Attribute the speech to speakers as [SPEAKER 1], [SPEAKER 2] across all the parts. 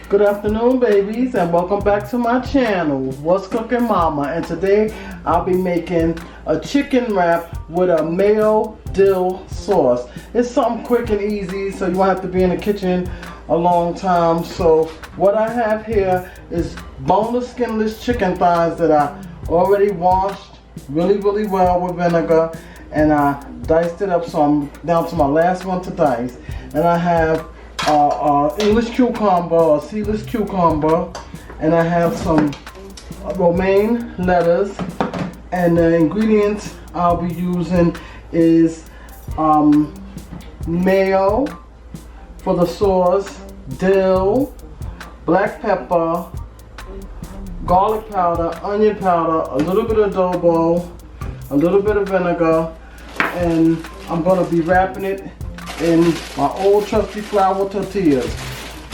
[SPEAKER 1] Good afternoon, babies, and welcome back to my channel, What's Cooking Mama. And today I'll be making a chicken wrap with a mayo dill sauce. It's something quick and easy, so you won't have to be in the kitchen a long time. So what I have here is boneless, skinless chicken thighs that I already washed really well with vinegar, and I diced it up, so I'm down to my last one to dice. And I have English cucumber or seedless cucumber, and I have some romaine lettuce, and the ingredients I'll be using is mayo for the sauce, dill, black pepper, garlic powder, onion powder, a little bit of adobo, a little bit of vinegar, and I'm going to be wrapping it in my old trusty flour tortillas.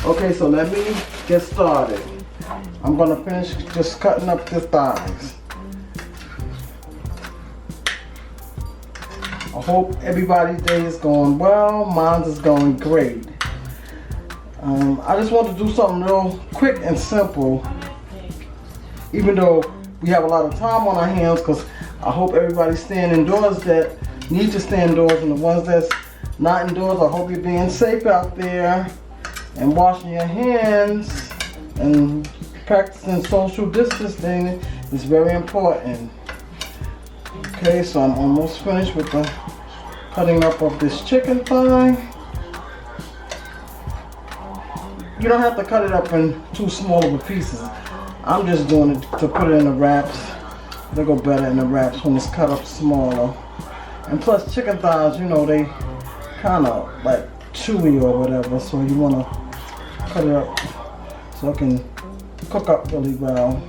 [SPEAKER 1] Okay, so let me get started. I'm going to finish just cutting up the thighs. I hope everybody's day is going well. Mine is going great. I just want to do something real quick and simple, even though we have a lot of time on our hands, because I hope everybody's staying indoors that need to stay indoors, and the ones that's not indoors, I hope you're being safe out there and washing your hands and practicing social distancing is very important. Okay, so I'm almost finished with the cutting up of this chicken thigh. You don't have to cut it up in too small of a pieces. I'm just doing it to put it in the wraps. They go better in the wraps when it's cut up smaller. And plus chicken thighs, you know, they kind of like chewy or whatever, so you want to cut it up so it can cook up really well.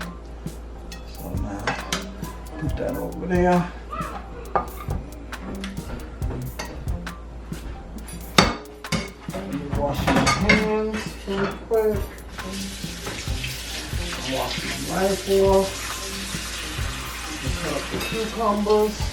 [SPEAKER 1] So now put that over there. Wash your hands real quick. Wash the knife off. Cut up the cucumbers.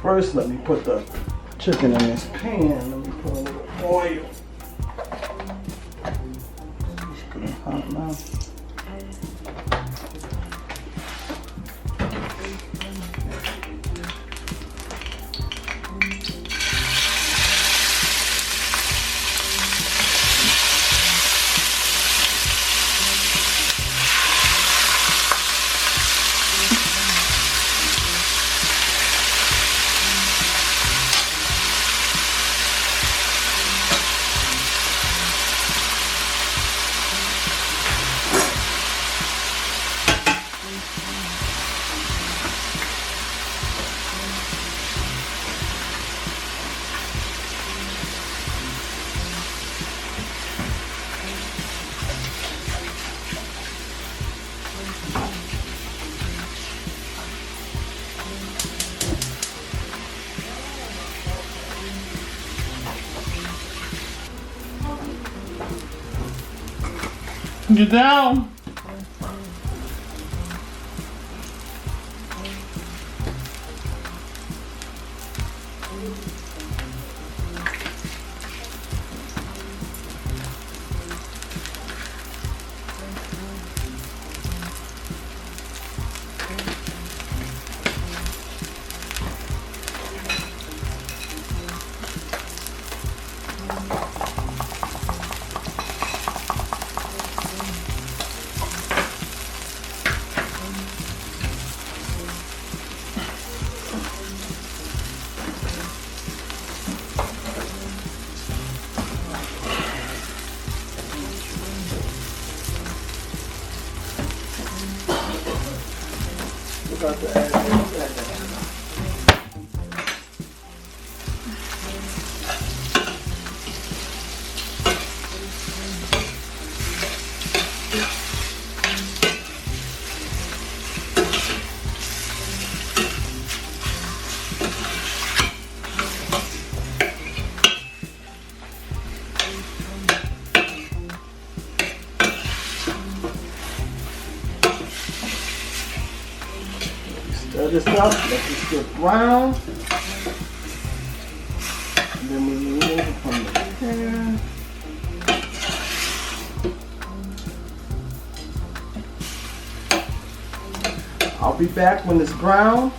[SPEAKER 1] First, let me put the chicken in this pan. Let me put a little oil. It's getting hot now. Get down. Stir this up. Let this get brown. And then we remove it from the pan. I'll be back when it's brown,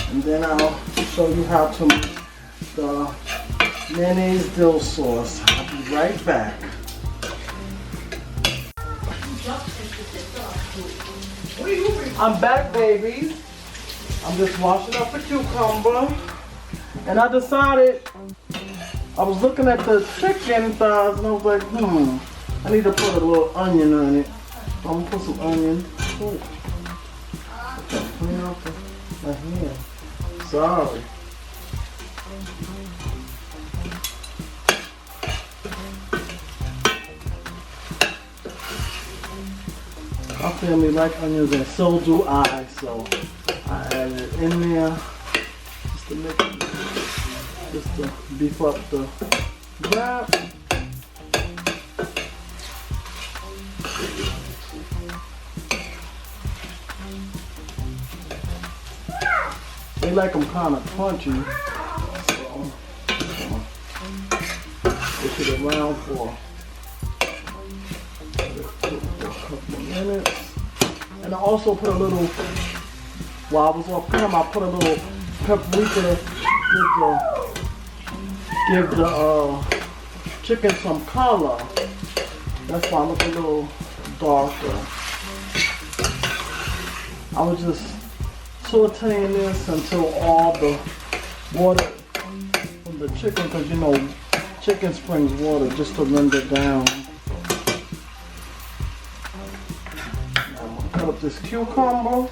[SPEAKER 1] and then I'll show you how to make the mayonnaise dill sauce. I'll be right back. I'm back, babies. I'm just washing up the cucumber, and I decided, I was looking at the chicken thighs, and I was like, I need to put a little onion on it. So I'm gonna put some onion. Ooh. Clean out my hand. Sorry. Our family like onions, and so do I. So I added it in there just to make it, just to beef up the wrap. They like them kind of crunchy, so push it around for a couple of minutes. And I also put a little, while I was off camera, I put a little paprika to give the chicken some color. That's why I look a little darker. I was just sauteing this until all the water from the chicken, because you know chicken springs water, just to render down. Now I'm gonna cut up this cucumber.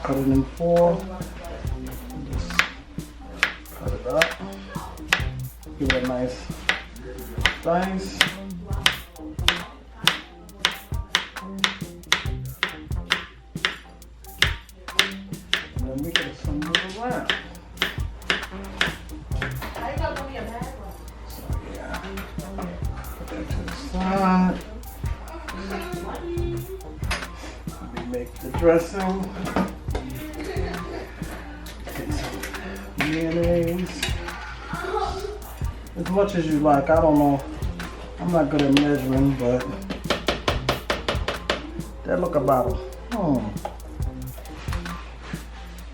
[SPEAKER 1] Cut it in four. Just cut it up. Give it a nice slice. And we can assemble the wrap. So yeah, put that to the side. Let me make the dressing. Get some mayonnaise. As much as you like. I don't know. I'm not good at measuring, but that look about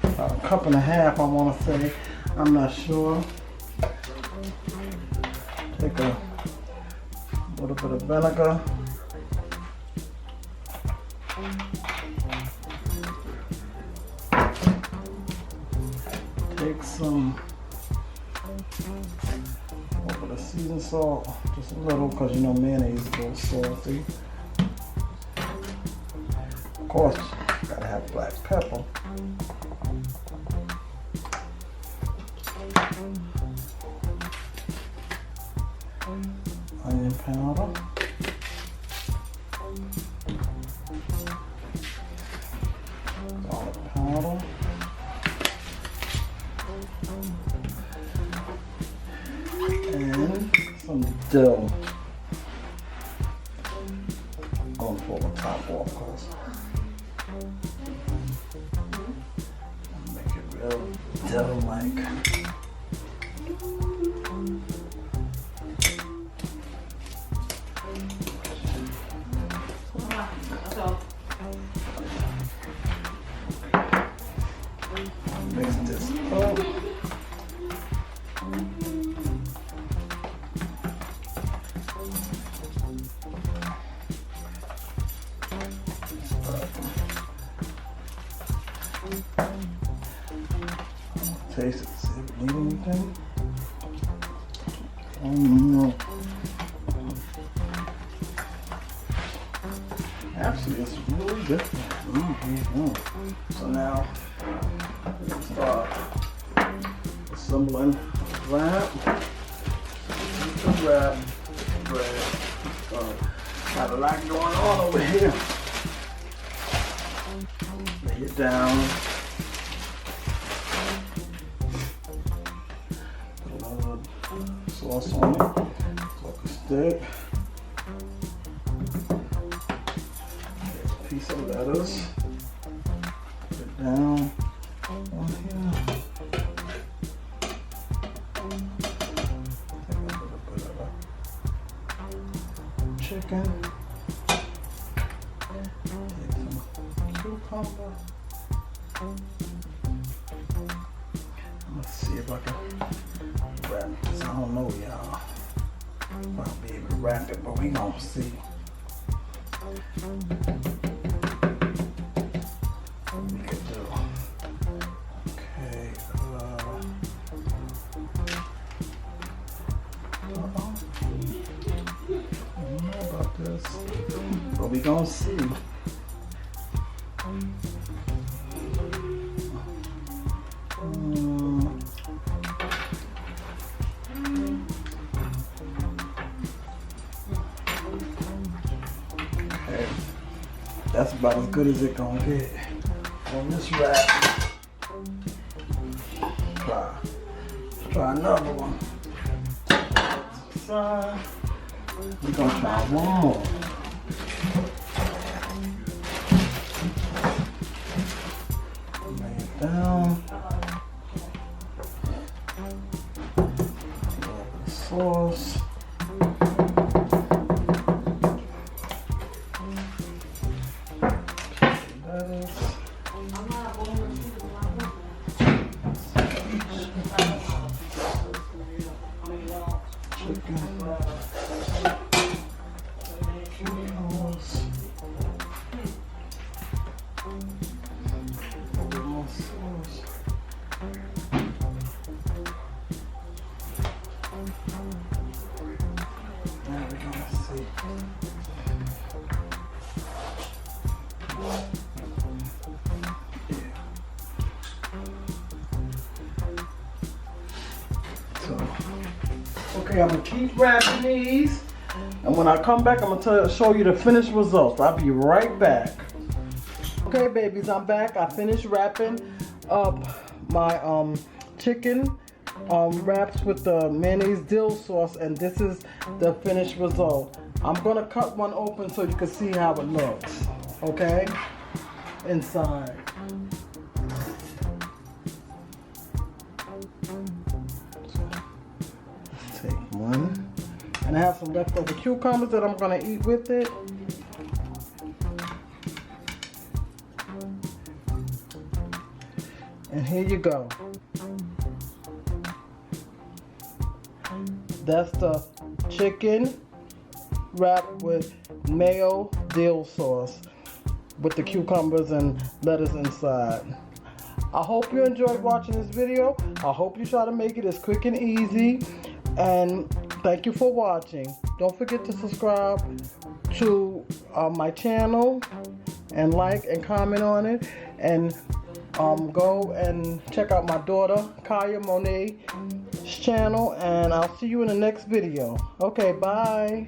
[SPEAKER 1] a cup and a half, I want to say. I'm not sure. Take a little bit of vinegar. Take some little bit of seasoned salt, just a little, because you know mayonnaise is a little salty. Of course, you gotta have black pepper. Onion powder. Garlic powder. And some dill. I'm gonna pull the top off because make it real dill-like. Mix this up. Taste it, see if it needs anything. Oh no. Actually, it's really different. So now, let's start assembling the wrap. The wrap bread. Got a lot going on over here. Lay it down. Put a little sauce on it. So I can stick. piece of lettuce. Put it down on here. Take a little bit of the chicken. Take some cucumber. Let's see if I can wrap this. I don't know, y'all. I'll be able to wrap it, but we gonna see. What we can do. Okay. I don't know about this, but we gonna see. That's about as good as it gonna get on this wrap. Try another one. We're gonna try one more. Lay it down. The sauce. Okay, I'm gonna keep wrapping these, and when I come back, I'm gonna show you the finished results. I'll be right back. Okay, babies, I'm back. I finished wrapping up my chicken wraps with the mayonnaise dill sauce, and this is the finished result. I'm gonna cut one open so you can see how it looks. Okay, inside. Take one, and I have some leftover cucumbers that I'm gonna eat with it. And here you go. That's the chicken wrapped with mayo dill sauce with the cucumbers and lettuce inside. I hope you enjoyed watching this video. I hope you try to make it as quick and easy. And thank you for watching. Don't forget to subscribe to my channel and like and comment on it. And go and check out my daughter Kaya Monet's channel. And I'll see you in the next video. Okay, bye.